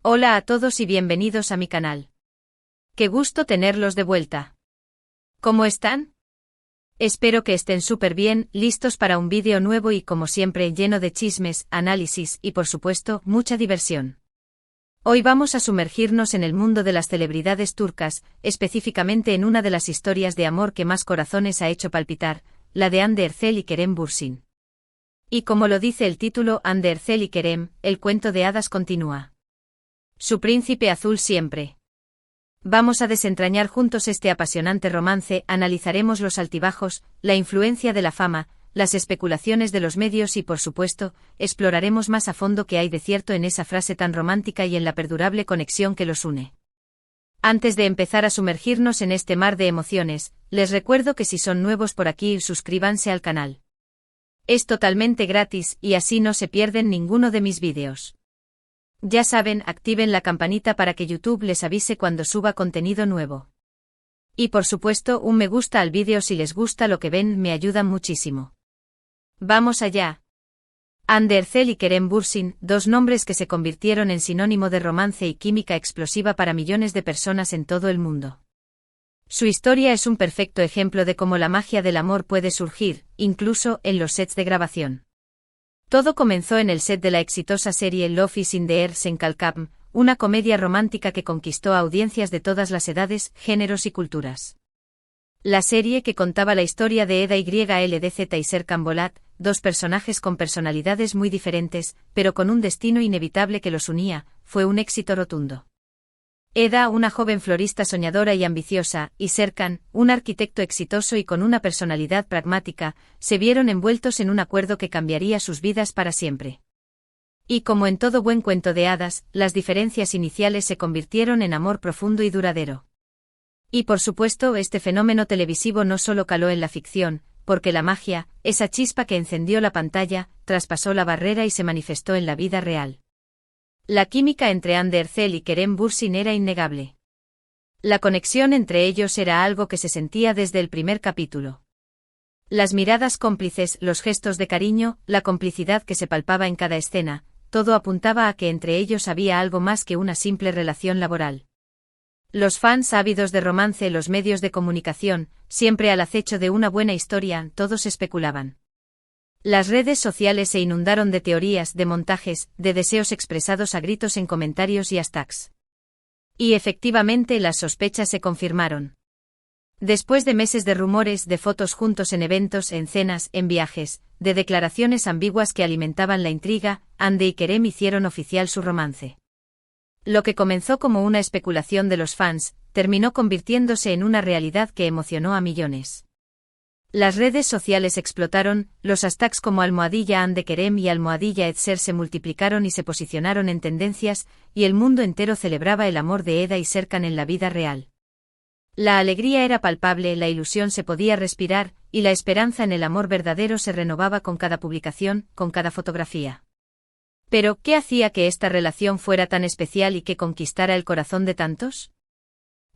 Hola a todos y bienvenidos a mi canal. Qué gusto tenerlos de vuelta. ¿Cómo están? Espero que estén súper bien, listos para un vídeo nuevo y como siempre lleno de chismes, análisis y por supuesto, mucha diversión. Hoy vamos a sumergirnos en el mundo de las celebridades turcas, específicamente en una de las historias de amor que más corazones ha hecho palpitar, la de Hande Erçel y Kerem Bürsin. Y como lo dice el título Hande Erçel y Kerem, el cuento de hadas continúa. Su príncipe azul siempre. Vamos a desentrañar juntos este apasionante romance, analizaremos los altibajos, la influencia de la fama, las especulaciones de los medios y por supuesto, exploraremos más a fondo qué hay de cierto en esa frase tan romántica y en la perdurable conexión que los une. Antes de empezar a sumergirnos en este mar de emociones, les recuerdo que si son nuevos por aquí, suscríbanse al canal. Es totalmente gratis y así no se pierden ninguno de mis vídeos. Ya saben, activen la campanita para que YouTube les avise cuando suba contenido nuevo. Y por supuesto, un me gusta al vídeo si les gusta lo que ven, me ayudan muchísimo. ¡Vamos allá! Hande Erçel y Kerem Bürsin, dos nombres que se convirtieron en sinónimo de romance y química explosiva para millones de personas en todo el mundo. Su historia es un perfecto ejemplo de cómo la magia del amor puede surgir, incluso en los sets de grabación. Todo comenzó en el set de la exitosa serie Love is in the Air en Kalkam, una comedia romántica que conquistó a audiencias de todas las edades, géneros y culturas. La serie que contaba la historia de Eda YLDZ y Serkan Bolat, dos personajes con personalidades muy diferentes, pero con un destino inevitable que los unía, fue un éxito rotundo. Eda, una joven florista soñadora y ambiciosa, y Serkan, un arquitecto exitoso y con una personalidad pragmática, se vieron envueltos en un acuerdo que cambiaría sus vidas para siempre. Y como en todo buen cuento de hadas, las diferencias iniciales se convirtieron en amor profundo y duradero. Y por supuesto, este fenómeno televisivo no solo caló en la ficción, porque la magia, esa chispa que encendió la pantalla, traspasó la barrera y se manifestó en la vida real. La química entre Hande Erçel y Kerem Bürsin era innegable. La conexión entre ellos era algo que se sentía desde el primer capítulo. Las miradas cómplices, los gestos de cariño, la complicidad que se palpaba en cada escena, todo apuntaba a que entre ellos había algo más que una simple relación laboral. Los fans ávidos de romance, los medios de comunicación, siempre al acecho de una buena historia, todos especulaban. Las redes sociales se inundaron de teorías, de montajes, de deseos expresados a gritos en comentarios y hashtags. Y efectivamente las sospechas se confirmaron. Después de meses de rumores, de fotos juntos en eventos, en cenas, en viajes, de declaraciones ambiguas que alimentaban la intriga, Hande y Kerem hicieron oficial su romance. Lo que comenzó como una especulación de los fans, terminó convirtiéndose en una realidad que emocionó a millones. Las redes sociales explotaron, los hashtags como #Hande Kerem y #Etser se multiplicaron y se posicionaron en tendencias, y el mundo entero celebraba el amor de Eda y Serkan en la vida real. La alegría era palpable, la ilusión se podía respirar, y la esperanza en el amor verdadero se renovaba con cada publicación, con cada fotografía. Pero, ¿qué hacía que esta relación fuera tan especial y que conquistara el corazón de tantos?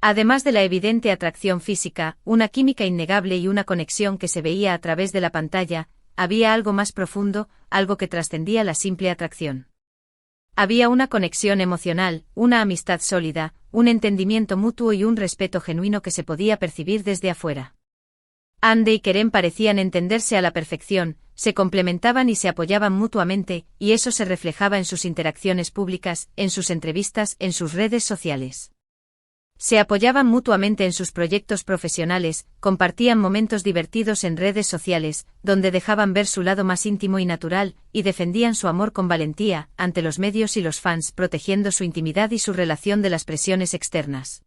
Además de la evidente atracción física, una química innegable y una conexión que se veía a través de la pantalla, había algo más profundo, algo que trascendía la simple atracción. Había una conexión emocional, una amistad sólida, un entendimiento mutuo y un respeto genuino que se podía percibir desde afuera. Hande y Kerem parecían entenderse a la perfección, se complementaban y se apoyaban mutuamente, y eso se reflejaba en sus interacciones públicas, en sus entrevistas, en sus redes sociales. Se apoyaban mutuamente en sus proyectos profesionales, compartían momentos divertidos en redes sociales, donde dejaban ver su lado más íntimo y natural, y defendían su amor con valentía, ante los medios y los fans, protegiendo su intimidad y su relación de las presiones externas.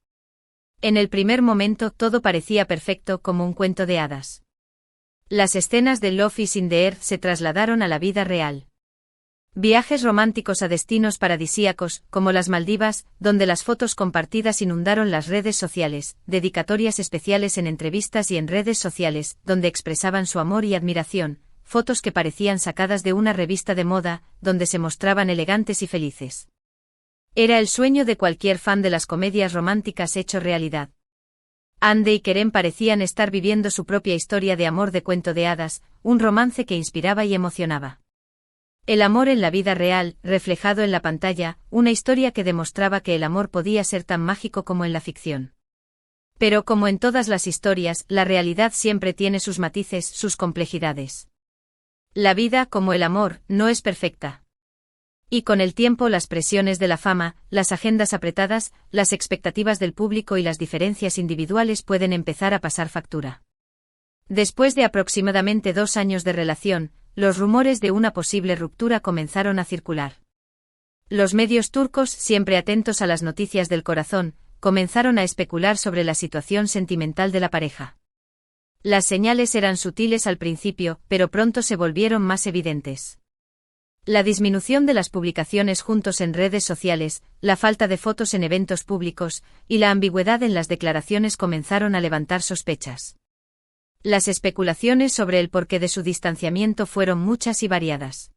En el primer momento todo parecía perfecto como un cuento de hadas. Las escenas de Love is in the Air se trasladaron a la vida real. Viajes románticos a destinos paradisíacos, como las Maldivas, donde las fotos compartidas inundaron las redes sociales, dedicatorias especiales en entrevistas y en redes sociales, donde expresaban su amor y admiración, fotos que parecían sacadas de una revista de moda, donde se mostraban elegantes y felices. Era el sueño de cualquier fan de las comedias románticas hecho realidad. Hande y Kerem parecían estar viviendo su propia historia de amor de cuento de hadas, un romance que inspiraba y emocionaba. El amor en la vida real, reflejado en la pantalla, una historia que demostraba que el amor podía ser tan mágico como en la ficción. Pero como en todas las historias, la realidad siempre tiene sus matices, sus complejidades. La vida, como el amor, no es perfecta. Y con el tiempo las presiones de la fama, las agendas apretadas, las expectativas del público y las diferencias individuales pueden empezar a pasar factura. Después de aproximadamente 2 años de relación, los rumores de una posible ruptura comenzaron a circular. Los medios turcos, siempre atentos a las noticias del corazón, comenzaron a especular sobre la situación sentimental de la pareja. Las señales eran sutiles al principio, pero pronto se volvieron más evidentes. La disminución de las publicaciones juntos en redes sociales, la falta de fotos en eventos públicos, y la ambigüedad en las declaraciones comenzaron a levantar sospechas. Las especulaciones sobre el porqué de su distanciamiento fueron muchas y variadas.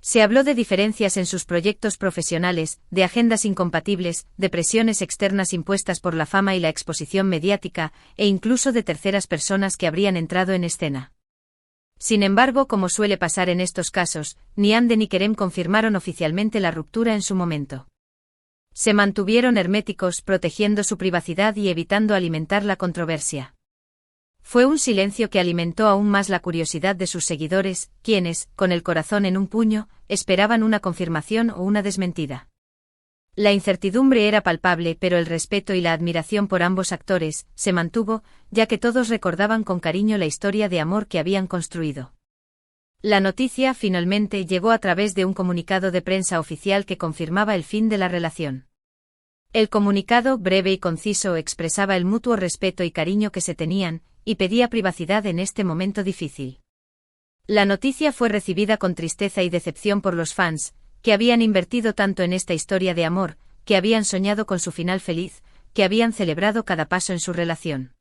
Se habló de diferencias en sus proyectos profesionales, de agendas incompatibles, de presiones externas impuestas por la fama y la exposición mediática, e incluso de terceras personas que habrían entrado en escena. Sin embargo, como suele pasar en estos casos, ni Hande ni Kerem confirmaron oficialmente la ruptura en su momento. Se mantuvieron herméticos, protegiendo su privacidad y evitando alimentar la controversia. Fue un silencio que alimentó aún más la curiosidad de sus seguidores, quienes, con el corazón en un puño, esperaban una confirmación o una desmentida. La incertidumbre era palpable, pero el respeto y la admiración por ambos actores se mantuvo, ya que todos recordaban con cariño la historia de amor que habían construido. La noticia finalmente llegó a través de un comunicado de prensa oficial que confirmaba el fin de la relación. El comunicado, breve y conciso, expresaba el mutuo respeto y cariño que se tenían, y pedía privacidad en este momento difícil. La noticia fue recibida con tristeza y decepción por los fans, que habían invertido tanto en esta historia de amor, que habían soñado con su final feliz, que habían celebrado cada paso en su relación.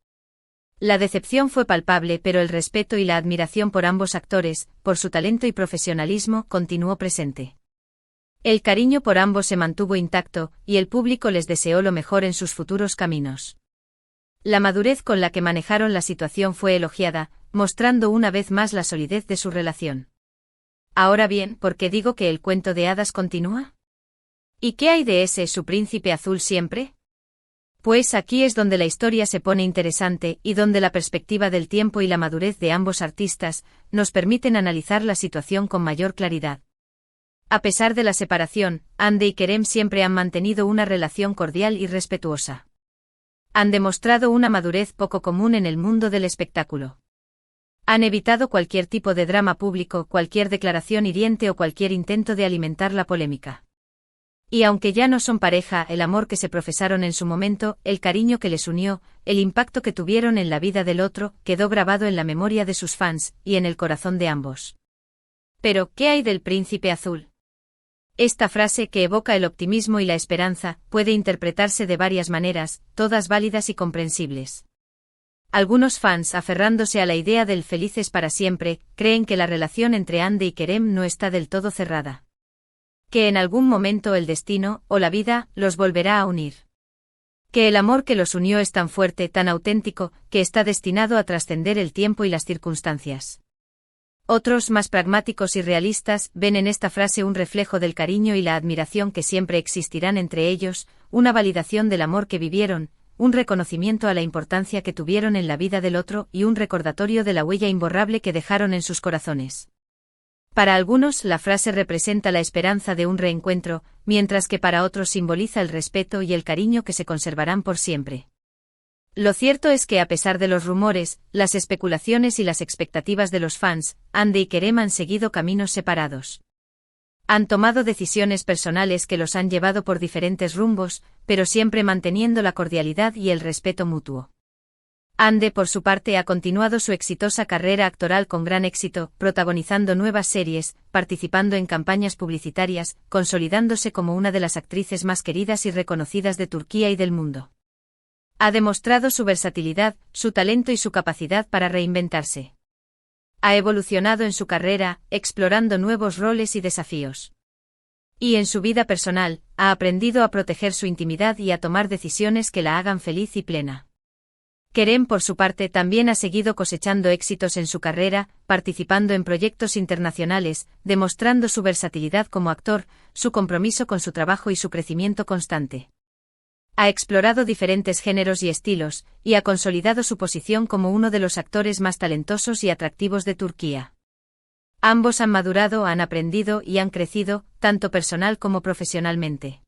La decepción fue palpable, pero el respeto y la admiración por ambos actores, por su talento y profesionalismo, continuó presente. El cariño por ambos se mantuvo intacto, y el público les deseó lo mejor en sus futuros caminos. La madurez con la que manejaron la situación fue elogiada, mostrando una vez más la solidez de su relación. Ahora bien, ¿por qué digo que el cuento de hadas continúa? ¿Y qué hay de ese su príncipe azul siempre? Pues aquí es donde la historia se pone interesante y donde la perspectiva del tiempo y la madurez de ambos artistas nos permiten analizar la situación con mayor claridad. A pesar de la separación, Hande y Kerem siempre han mantenido una relación cordial y respetuosa. Han demostrado una madurez poco común en el mundo del espectáculo. Han evitado cualquier tipo de drama público, cualquier declaración hiriente o cualquier intento de alimentar la polémica. Y aunque ya no son pareja, el amor que se profesaron en su momento, el cariño que les unió, el impacto que tuvieron en la vida del otro, quedó grabado en la memoria de sus fans, y en el corazón de ambos. Pero, ¿qué hay del príncipe azul? Esta frase, que evoca el optimismo y la esperanza, puede interpretarse de varias maneras, todas válidas y comprensibles. Algunos fans, aferrándose a la idea del felices para siempre, creen que la relación entre Hande y Kerem no está del todo cerrada. Que en algún momento el destino, o la vida, los volverá a unir. Que el amor que los unió es tan fuerte, tan auténtico, que está destinado a trascender el tiempo y las circunstancias. Otros, más pragmáticos y realistas, ven en esta frase un reflejo del cariño y la admiración que siempre existirán entre ellos, una validación del amor que vivieron, un reconocimiento a la importancia que tuvieron en la vida del otro y un recordatorio de la huella imborrable que dejaron en sus corazones. Para algunos, la frase representa la esperanza de un reencuentro, mientras que para otros simboliza el respeto y el cariño que se conservarán por siempre. Lo cierto es que a pesar de los rumores, las especulaciones y las expectativas de los fans, Hande y Kerem han seguido caminos separados. Han tomado decisiones personales que los han llevado por diferentes rumbos, pero siempre manteniendo la cordialidad y el respeto mutuo. Hande, por su parte, ha continuado su exitosa carrera actoral con gran éxito, protagonizando nuevas series, participando en campañas publicitarias, consolidándose como una de las actrices más queridas y reconocidas de Turquía y del mundo. Ha demostrado su versatilidad, su talento y su capacidad para reinventarse. Ha evolucionado en su carrera, explorando nuevos roles y desafíos. Y en su vida personal, ha aprendido a proteger su intimidad y a tomar decisiones que la hagan feliz y plena. Kerem, por su parte, también ha seguido cosechando éxitos en su carrera, participando en proyectos internacionales, demostrando su versatilidad como actor, su compromiso con su trabajo y su crecimiento constante. Ha explorado diferentes géneros y estilos, y ha consolidado su posición como uno de los actores más talentosos y atractivos de Turquía. Ambos han madurado, han aprendido y han crecido, tanto personal como profesionalmente.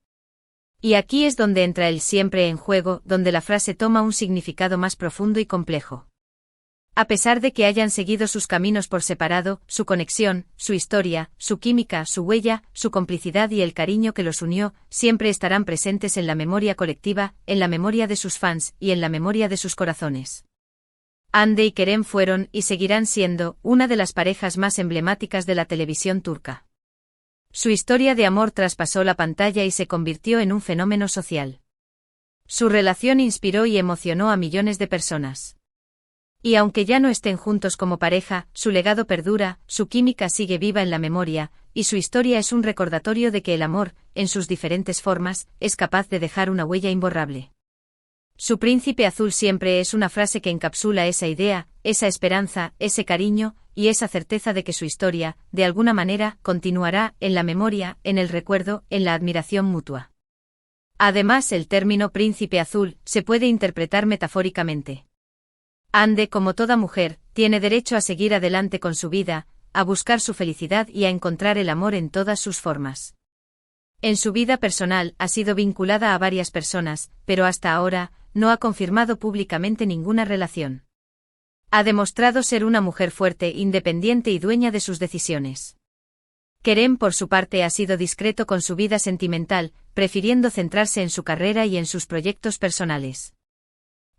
Y aquí es donde entra el siempre en juego, donde la frase toma un significado más profundo y complejo. A pesar de que hayan seguido sus caminos por separado, su conexión, su historia, su química, su huella, su complicidad y el cariño que los unió, siempre estarán presentes en la memoria colectiva, en la memoria de sus fans y en la memoria de sus corazones. Hande y Kerem fueron, y seguirán siendo, una de las parejas más emblemáticas de la televisión turca. Su historia de amor traspasó la pantalla y se convirtió en un fenómeno social. Su relación inspiró y emocionó a millones de personas. Y aunque ya no estén juntos como pareja, su legado perdura, su química sigue viva en la memoria, y su historia es un recordatorio de que el amor, en sus diferentes formas, es capaz de dejar una huella imborrable. Su príncipe azul siempre es una frase que encapsula esa idea, esa esperanza, ese cariño, y esa certeza de que su historia, de alguna manera, continuará, en la memoria, en el recuerdo, en la admiración mutua. Además, el término príncipe azul se puede interpretar metafóricamente. Hande, como toda mujer, tiene derecho a seguir adelante con su vida, a buscar su felicidad y a encontrar el amor en todas sus formas. En su vida personal ha sido vinculada a varias personas, pero hasta ahora, no ha confirmado públicamente ninguna relación. Ha demostrado ser una mujer fuerte, independiente y dueña de sus decisiones. Kerem, por su parte, ha sido discreto con su vida sentimental, prefiriendo centrarse en su carrera y en sus proyectos personales.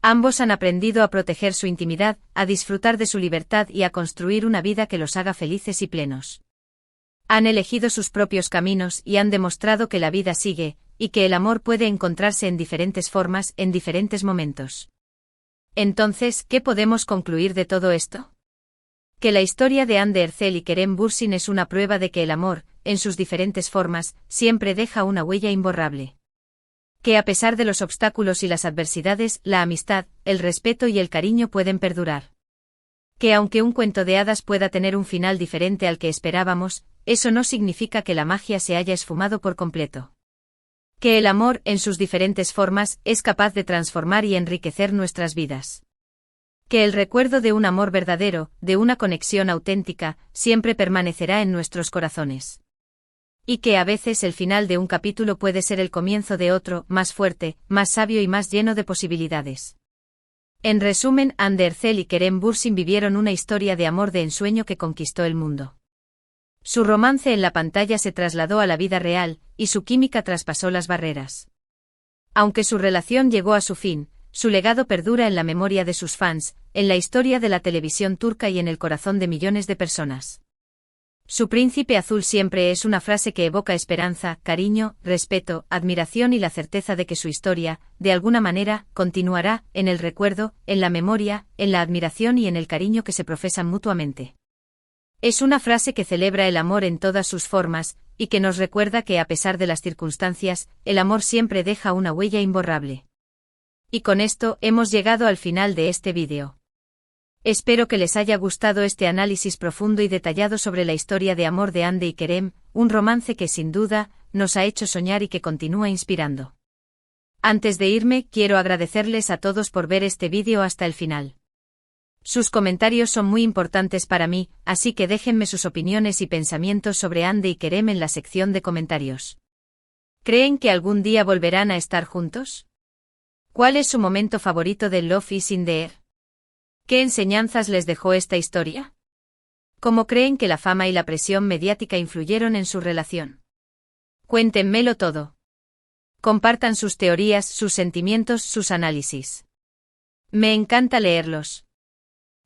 Ambos han aprendido a proteger su intimidad, a disfrutar de su libertad y a construir una vida que los haga felices y plenos. Han elegido sus propios caminos y han demostrado que la vida sigue, y que el amor puede encontrarse en diferentes formas, en diferentes momentos. Entonces, ¿qué podemos concluir de todo esto? Que la historia de Hande Erçel y Kerem Bürsin es una prueba de que el amor, en sus diferentes formas, siempre deja una huella imborrable. Que a pesar de los obstáculos y las adversidades, la amistad, el respeto y el cariño pueden perdurar. Que aunque un cuento de hadas pueda tener un final diferente al que esperábamos, eso no significa que la magia se haya esfumado por completo. Que el amor, en sus diferentes formas, es capaz de transformar y enriquecer nuestras vidas. Que el recuerdo de un amor verdadero, de una conexión auténtica, siempre permanecerá en nuestros corazones. Y que a veces el final de un capítulo puede ser el comienzo de otro, más fuerte, más sabio y más lleno de posibilidades. En resumen, Hande Erçel y Kerem Bürsin vivieron una historia de amor de ensueño que conquistó el mundo. Su romance en la pantalla se trasladó a la vida real, y su química traspasó las barreras. Aunque su relación llegó a su fin, su legado perdura en la memoria de sus fans, en la historia de la televisión turca y en el corazón de millones de personas. Su príncipe azul siempre es una frase que evoca esperanza, cariño, respeto, admiración y la certeza de que su historia, de alguna manera, continuará, en el recuerdo, en la memoria, en la admiración y en el cariño que se profesan mutuamente. Es una frase que celebra el amor en todas sus formas, y que nos recuerda que a pesar de las circunstancias, el amor siempre deja una huella imborrable. Y con esto hemos llegado al final de este vídeo. Espero que les haya gustado este análisis profundo y detallado sobre la historia de amor de Hande y Kerem, un romance que sin duda, nos ha hecho soñar y que continúa inspirando. Antes de irme, quiero agradecerles a todos por ver este vídeo hasta el final. Sus comentarios son muy importantes para mí, así que déjenme sus opiniones y pensamientos sobre Hande y Kerem en la sección de comentarios. ¿Creen que algún día volverán a estar juntos? ¿Cuál es su momento favorito de Love is in the Air? ¿Qué enseñanzas les dejó esta historia? ¿Cómo creen que la fama y la presión mediática influyeron en su relación? Cuéntenmelo todo. Compartan sus teorías, sus sentimientos, sus análisis. Me encanta leerlos.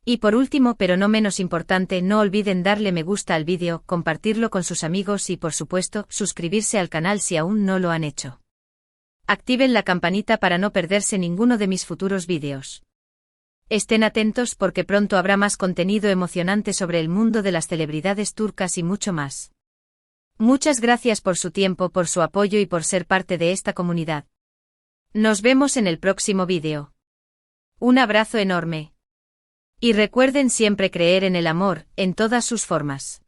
Y por último, pero no menos importante, no olviden darle me gusta al vídeo, compartirlo con sus amigos y por supuesto, suscribirse al canal si aún no lo han hecho. Activen la campanita para no perderse ninguno de mis futuros vídeos. Estén atentos porque pronto habrá más contenido emocionante sobre el mundo de las celebridades turcas y mucho más. Muchas gracias por su tiempo, por su apoyo y por ser parte de esta comunidad. Nos vemos en el próximo vídeo. Un abrazo enorme. Y recuerden siempre creer en el amor, en todas sus formas.